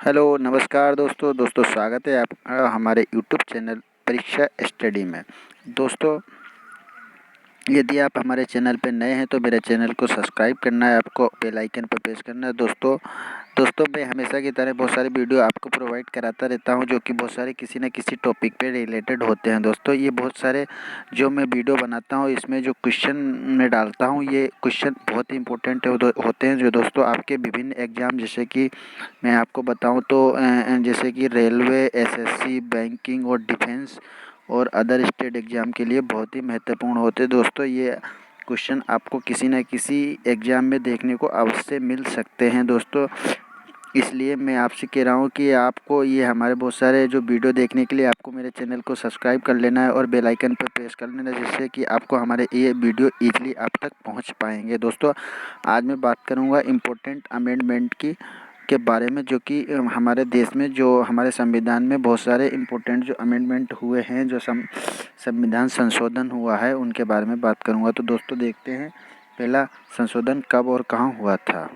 Hello, नमस्कार दोस्तों स्वागत है आपका हमारे यूट्यूब चैनल परीक्षा स्टडी में। दोस्तों, यदि आप हमारे चैनल पे नए हैं तो मेरे चैनल को सब्सक्राइब करना है, आपको बेल आइकन पर प्रेस करना है। दोस्तों मैं हमेशा की तरह बहुत सारे वीडियो आपको प्रोवाइड कराता रहता हूं, जो कि बहुत सारे किसी न किसी टॉपिक पे रिलेटेड होते हैं। दोस्तों, ये बहुत सारे जो मैं वीडियो बनाता हूं, इसमें जो क्वेश्चन मैं डालता हूं, ये क्वेश्चन बहुत ही इंपॉर्टेंट होते हैं, जो दोस्तों आपके विभिन्न एग्जाम, जैसे कि मैं आपको बताऊं तो जैसे कि रेलवे, एसएससी, बैंकिंग और डिफेंस और अदर स्टेट एग्ज़ाम के लिए बहुत ही महत्वपूर्ण होते हैं। दोस्तों, ये क्वेश्चन आपको किसी न किसी एग्ज़ाम में देखने को अवश्य मिल सकते हैं। दोस्तों, इसलिए मैं आपसे कह रहा हूँ कि आपको ये हमारे बहुत सारे जो वीडियो देखने के लिए आपको मेरे चैनल को सब्सक्राइब कर लेना है और बेल आइकन पर प्रेस कर लेना है, जिससे कि आपको हमारे ये वीडियो ईज़िली आप तक पहुँच पाएंगे। दोस्तों, आज मैं बात करूँगा इम्पोर्टेंट अमेंडमेंट के बारे में, जो कि हमारे देश में, जो हमारे संविधान में बहुत सारे इम्पोर्टेंट जो अमेंडमेंट हुए हैं, जो संविधान संशोधन हुआ है, उनके बारे में बात करूंगा। तो दोस्तों देखते हैं पहला संशोधन कब और कहां हुआ था।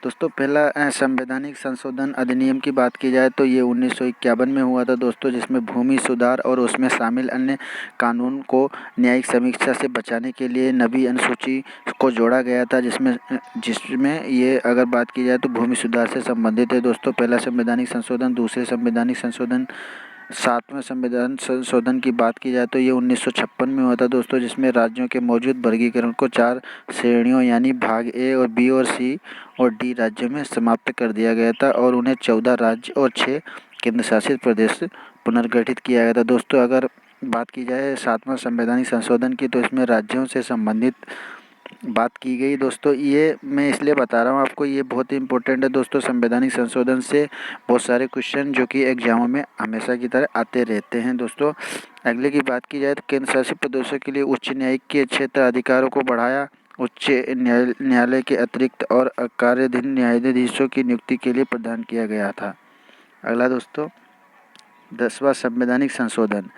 दोस्तों, पहला संवैधानिक संशोधन अधिनियम की बात की जाए तो ये 1951 में हुआ था दोस्तों, जिसमें भूमि सुधार और उसमें शामिल अन्य कानून को न्यायिक समीक्षा से बचाने के लिए नवी अनुसूची को जोड़ा गया था, जिसमें जिसमें ये अगर बात की जाए तो भूमि सुधार से संबंधित है। दोस्तों, पहला संवैधानिक संशोधन, दूसरे संवैधानिक संशोधन, सातवें संविधान संशोधन की बात की जाए तो ये 1956 में हुआ था दोस्तों, जिसमें राज्यों के मौजूद वर्गीकरण को 4 श्रेणियों यानी भाग ए और बी और सी और डी राज्यों में समाप्त कर दिया गया था और उन्हें 14 राज्य और 6 केंद्र शासित प्रदेश पुनर्गठित किया गया था। दोस्तों, अगर बात की जाए सातवां संवैधानिक संशोधन की, तो इसमें राज्यों से संबंधित बात की गई। दोस्तों, ये मैं इसलिए बता रहा हूँ आपको, ये बहुत ही इंपॉर्टेंट है दोस्तों। संवैधानिक संशोधन से बहुत सारे क्वेश्चन जो कि एग्जामों में हमेशा की तरह आते रहते हैं। दोस्तों, अगले की बात की जाए तो केंद्र शासित प्रदेशों के लिए उच्च न्यायिक के क्षेत्र अधिकारों को बढ़ाया। उच्च न्यायालय के अतिरिक्त और कार्याधीन न्यायाधीशों की नियुक्ति के लिए प्रदान किया गया था। अगला दोस्तों, 10वां संवैधानिक संशोधन।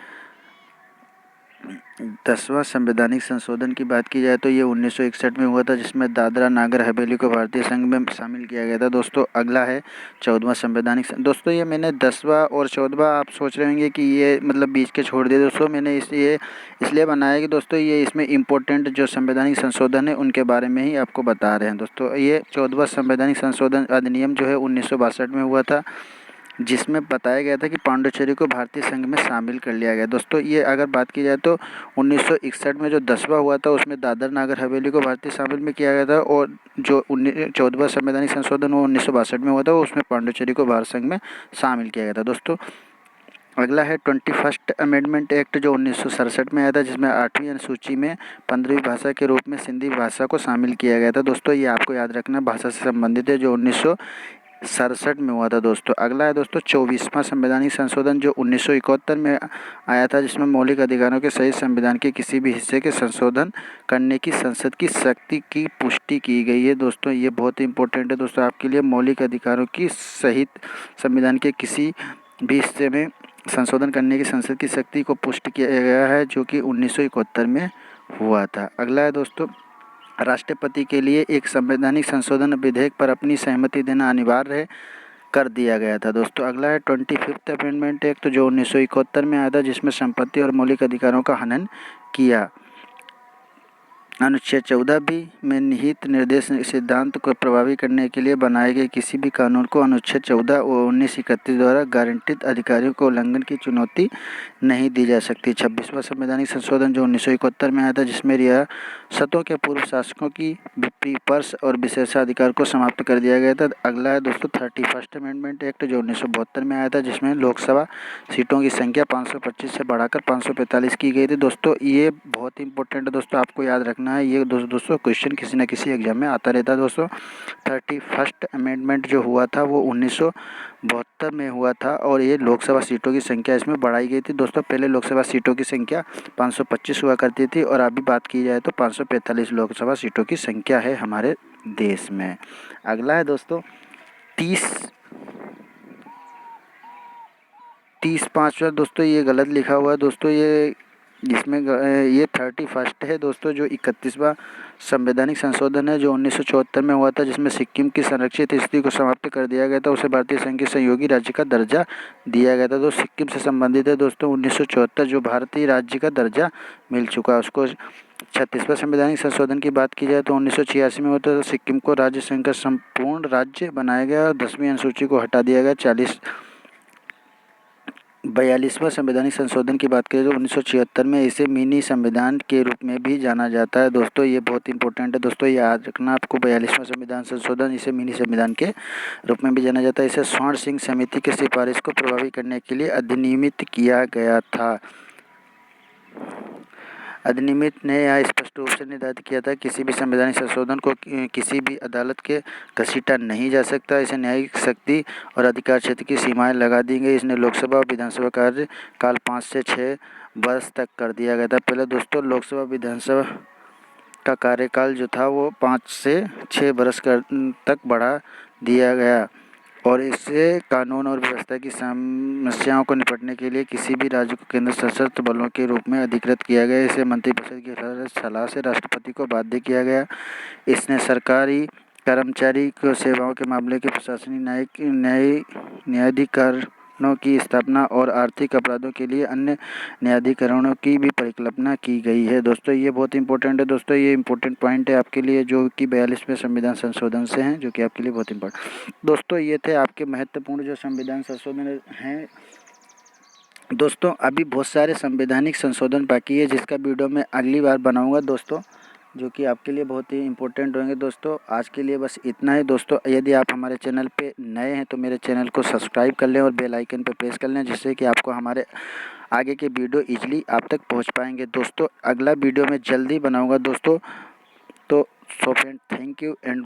10वां संवैधानिक संशोधन की बात की जाए तो ये 1961 में हुआ था, जिसमें दादरा नागर हवेली को भारतीय संघ में शामिल किया गया था। दोस्तों, अगला है 14वां संवैधानिक। दोस्तों, ये मैंने 10वां और 14वां, आप सोच रहे होंगे कि ये मतलब बीच के छोड़ दिए। दोस्तों, मैंने इसलिए बनाया कि दोस्तों ये इसमें इम्पोर्टेंट जो संवैधानिक संशोधन है उनके बारे में ही आपको बता रहे हैं। दोस्तों, ये 14वां संवैधानिक संशोधन अधिनियम जो है 1962 में हुआ था, जिसमें बताया गया था कि पांडिचेरी को भारतीय संघ में शामिल कर लिया गया। दोस्तों, ये अगर बात की जाए तो 1961 में जो 10वां हुआ था, उसमें दादर नागर हवेली को भारतीय शामिल में किया गया था, और जो 14वां संवैधानिक संशोधन वो 1962 में हुआ था, उसमें पांडिचेरी को भारत संघ में शामिल किया गया था। दोस्तों, अगला है 21st अमेंडमेंट एक्ट, जो 1967 में आया था, जिसमें 8वीं अनुसूची में 15वीं भाषा के रूप में सिंधी भाषा को शामिल किया गया था। दोस्तों, ये आपको याद रखना, भाषा से संबंधित है, जो 1967 में हुआ था। दोस्तों, अगला है दोस्तों 24वां संवैधानिक संशोधन, जो 1971 में आया था, जिसमें मौलिक अधिकारों के सहित संविधान के किसी भी हिस्से के संशोधन करने की संसद की शक्ति की पुष्टि की गई है। दोस्तों, ये बहुत ही इंपॉर्टेंट है दोस्तों आपके लिए। मौलिक अधिकारों की सहित संविधान के किसी भी हिस्से में संशोधन करने की संसद की शक्ति को पुष्ट किया गया है, जो कि 1971 में हुआ था। अगला है दोस्तों, राष्ट्रपति के लिए एक संवैधानिक संशोधन विधेयक पर अपनी सहमति देना अनिवार्य कर दिया गया था। दोस्तों, अगला है 25th अमेंडमेंट एक्ट, जो 1971 में आया था, जिसमें संपत्ति और मौलिक अधिकारों का हनन किया। अनुच्छेद 14 बी में निहित निर्देश सिद्धांत को प्रभावी करने के लिए बनाए गए किसी भी कानून को अनुच्छेद 14 और 1931 द्वारा गारंटित अधिकारियों को उल्लंघन की चुनौती नहीं दी जा सकती। 26वां संवैधानिक संशोधन, जो 1971 में आया था, जिसमें रियासतों के पूर्व शासकों की विपर्स और विशेषाधिकार को समाप्त कर दिया गया था। अगला है दोस्तों 31st अमेंडमेंट एक्ट, जो 1972 में आया था, जिसमें लोकसभा सीटों की संख्या 525 से बढ़ाकर 545 की गई थी। दोस्तों, ये बहुत इंपॉर्टेंट है दोस्तों, आपको याद रखना है। ये दोस्तों क्वेश्चन किसी न किसी एग्जाम में आता रहता है। दोस्तों, 31st अमेंडमेंट जो हुआ था वो 1972 में हुआ था, और ये लोकसभा सीटों की संख्या इसमें बढ़ाई गई थी। दोस्तों, पहले लोकसभा सीटों की संख्या 525 हुआ करती थी, और अभी बात की जाए तो 545 लोकसभा सीटों की संख्या है हमारे देश में। अगला है दोस्तों 30 5वां। दोस्तों, ये गलत लिखा हुआ है दोस्तों, ये जिसमें ये 31 है दोस्तों, जो 31वां संवैधानिक संशोधन है जो 1974 में हुआ था, जिसमें सिक्किम की संरक्षित स्थिति को समाप्त कर दिया गया था, उसे भारतीय संघ के सहयोगी राज्य का दर्जा दिया गया था। तो सिक्किम से संबंधित है दोस्तों 1974, जो भारतीय राज्य का दर्जा मिल चुका है उसको। 36वां संवैधानिक संशोधन की बात की जाए तो 1986 में हुआ था, तो सिक्किम को राज्य संघ का संपूर्ण राज्य बनाया गया और 10वीं अनुसूची को हटा दिया गया। 42वां संवैधानिक संशोधन की बात करें तो 1976 में इसे मिनी संविधान के रूप में भी जाना जाता है दोस्तों। ये बहुत इंपॉर्टेंट है दोस्तों, याद रखना आपको। 42वां संविधान संशोधन, इसे मिनी संविधान के रूप में भी जाना जाता है। इसे स्वर्ण सिंह समिति की सिफारिश को प्रभावी करने के लिए अधिनियमित किया गया था। अधिनियमित ने यह स्पष्ट रूप से निर्धारित किया था किसी भी संवैधानिक संशोधन को किसी भी अदालत के घसीटा नहीं जा सकता। इसे न्यायिक शक्ति और अधिकार क्षेत्र की सीमाएं लगा दी गई। इसने लोकसभा और विधानसभा कार्यकाल 5 से 6 वर्ष तक कर दिया गया था। पहले दोस्तों लोकसभा विधानसभा का कार्यकाल जो था वो 5 से 6 वर्ष तक बढ़ा दिया गया और इससे कानून और व्यवस्था की समस्याओं को निपटने के लिए किसी भी राज्य को केंद्र सशस्त्र बलों के रूप में अधिकृत किया गया। इसे मंत्रिपरिषद की सलाह से राष्ट्रपति को बाध्य किया गया। इसने सरकारी कर्मचारी को सेवाओं के मामले के प्रशासनिक न्यायाधिकरणों की स्थापना और आर्थिक अपराधों के लिए अन्य न्यायाधिकरणों की भी परिकल्पना की गई है दोस्तों। ये बहुत इंपॉर्टेंट है दोस्तों, ये इंपॉर्टेंट पॉइंट है आपके लिए जो कि 42वें संविधान संशोधन से हैं, जो कि आपके लिए बहुत इंपॉर्टेंट। दोस्तों ये थे आपके महत्वपूर्ण जो संविधान संशोधन हैं दोस्तों। अभी बहुत सारे संवैधानिक संशोधन बाकी है जिसका वीडियो मैं अगली बार बनाऊंगा दोस्तों, जो कि आपके लिए बहुत ही इंपॉर्टेंट होंगे दोस्तों। आज के लिए बस इतना ही दोस्तों। यदि आप हमारे चैनल पे नए हैं तो मेरे चैनल को सब्सक्राइब कर लें और बेल आइकन पे प्रेस कर लें, जिससे कि आपको हमारे आगे के वीडियो ईजिली आप तक पहुंच पाएंगे दोस्तों। अगला वीडियो मैं जल्दी बनाऊंगा दोस्तों। तो so friend, thank you and